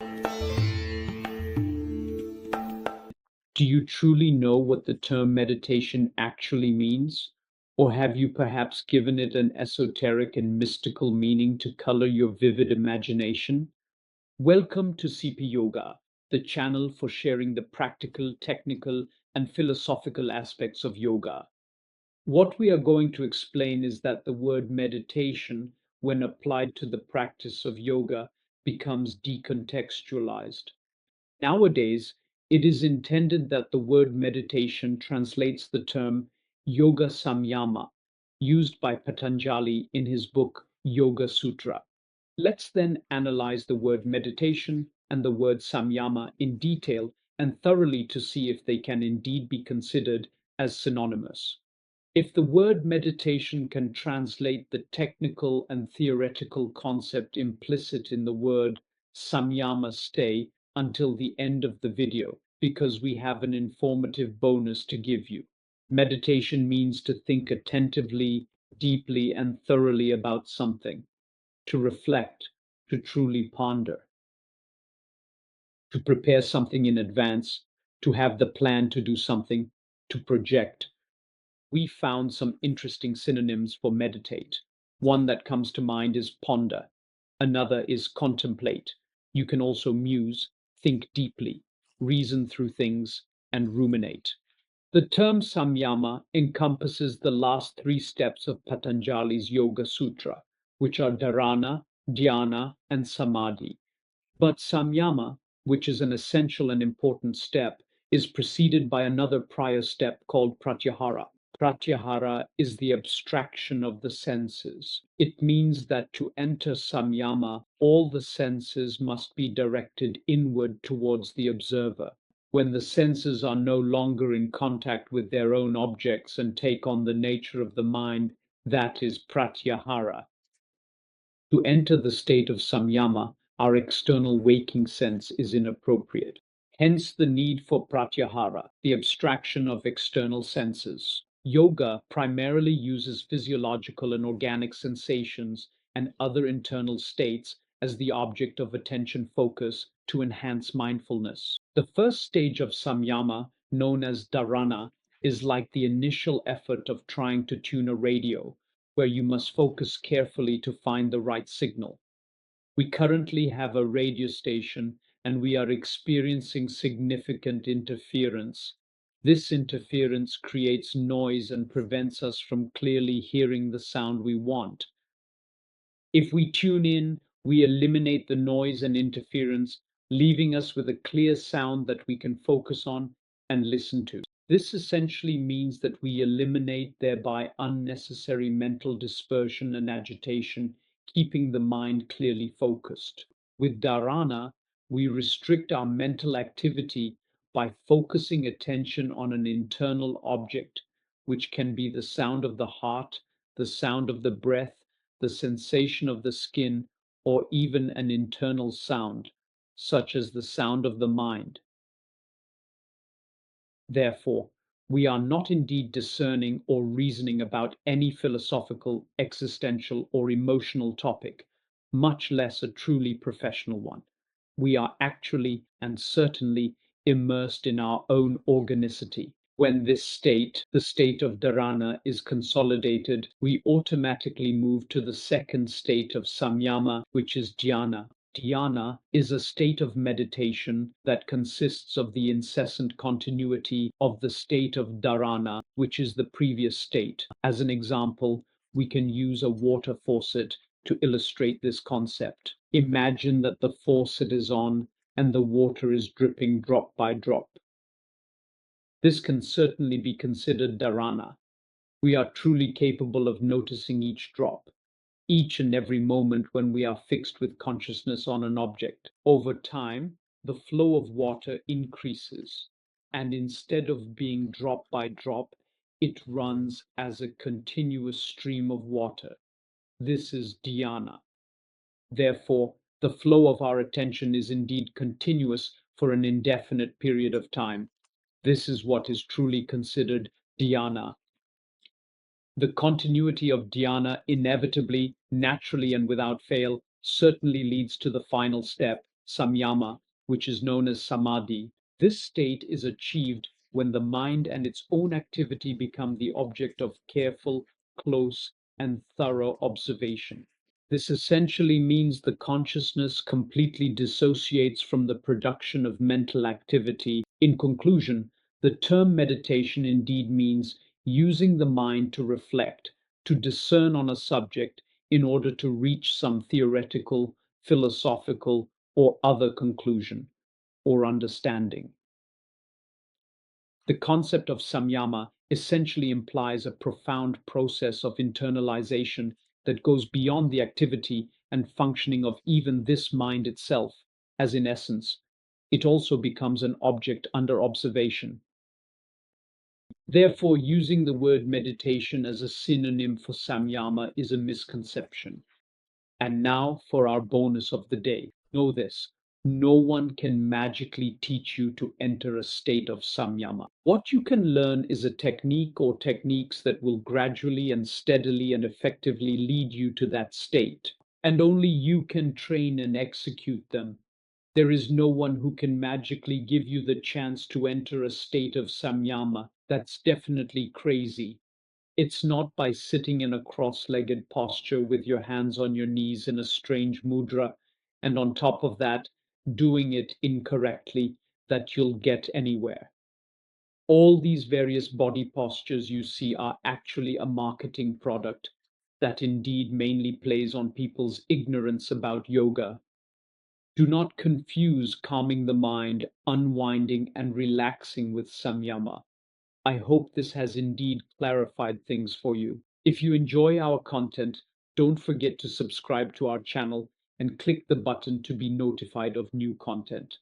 Do you truly know what the term meditation actually means? Or have you perhaps given it an esoteric and mystical meaning to color your vivid imagination? Welcome to CP Yoga, the channel for sharing the practical, technical, and philosophical aspects of yoga. What we are going to explain is that the word meditation, when applied to the practice of yoga, becomes decontextualized. Nowadays, it is intended that the word meditation translates the term Yoga Samyama, used by Patanjali in his book Yoga Sutra. Let's then analyze the word meditation and the word samyama in detail and thoroughly to see if they can indeed be considered as synonymous. If the word meditation can translate the technical and theoretical concept implicit in the word samyama, stay until the end of the video because we have an informative bonus to give you. Meditation means to think attentively, deeply, and thoroughly about something, to reflect, to truly ponder, to prepare something in advance, to have the plan to do something, to project. We found some interesting synonyms for meditate. One that comes to mind is ponder. Another is contemplate. You can also muse, think deeply, reason through things, and ruminate. The term samyama encompasses the last three steps of Patanjali's Yoga Sutra, which are dharana, dhyana, and samadhi. But samyama, which is an essential and important step, is preceded by another prior step called pratyahara. Pratyahara is the abstraction of the senses. It means that to enter samyama, all the senses must be directed inward towards the observer. When the senses are no longer in contact with their own objects and take on the nature of the mind, that is pratyahara. To enter the state of samyama, our external waking sense is inappropriate. Hence the need for pratyahara, the abstraction of external senses. Yoga primarily uses physiological and organic sensations and other internal states as the object of attention focus to enhance mindfulness. The first stage of samyama, known as dharana, is like the initial effort of trying to tune a radio, where you must focus carefully to find the right signal. We currently have a radio station and we are experiencing significant interference. This interference creates noise and prevents us from clearly hearing the sound we want. If we tune in, we eliminate the noise and interference, leaving us with a clear sound that we can focus on and listen to. This essentially means that we eliminate thereby unnecessary mental dispersion and agitation, keeping the mind clearly focused. With dharana, we restrict our mental activity by focusing attention on an internal object, which can be the sound of the heart, the sound of the breath, the sensation of the skin, or even an internal sound, such as the sound of the mind. Therefore, we are not indeed discerning or reasoning about any philosophical, existential, or emotional topic, much less a truly professional one. We are actually and certainly immersed in our own organicity. When this state, the state of dharana, is consolidated, we automatically move to the second state of samyama, which is dhyana. Dhyana is a state of meditation that consists of the incessant continuity of the state of dharana, which is the previous state. As an example, we can use a water faucet to illustrate this concept. Imagine that the faucet is on and the water is dripping drop by drop. This can certainly be considered dharana. We are truly capable of noticing each drop, each and every moment when we are fixed with consciousness on an object. Over time, the flow of water increases, and instead of being drop by drop, it runs as a continuous stream of water. This is dhyana. Therefore, the flow of our attention is indeed continuous for an indefinite period of time. This is what is truly considered dhyana. The continuity of dhyana inevitably, naturally, and without fail certainly leads to the final step, samyama, which is known as samadhi. This state is achieved when the mind and its own activity become the object of careful, close, and thorough observation. This essentially means the consciousness completely dissociates from the production of mental activity. In conclusion, the term meditation indeed means using the mind to reflect, to discern on a subject in order to reach some theoretical, philosophical, or other conclusion or understanding. The concept of samyama essentially implies a profound process of internalization that goes beyond the activity and functioning of even this mind itself, as in essence, it also becomes an object under observation. Therefore, using the word meditation as a synonym for samyama is a misconception. And now for our bonus of the day. Know this: no one can magically teach you to enter a state of samyama. What you can learn is a technique or techniques that will gradually and steadily and effectively lead you to that state. And only you can train and execute them. There is no one who can magically give you the chance to enter a state of samyama. That's definitely crazy. It's not by sitting in a cross-legged posture with your hands on your knees in a strange mudra, and on top of that, doing it incorrectly, that you'll get anywhere. All these various body postures you see are actually a marketing product that indeed mainly plays on people's ignorance about yoga. Do not confuse calming the mind, unwinding, and relaxing with samyama. I hope this has indeed clarified things for you. If you enjoy our content, don't forget to subscribe to our channel and click the button to be notified of new content.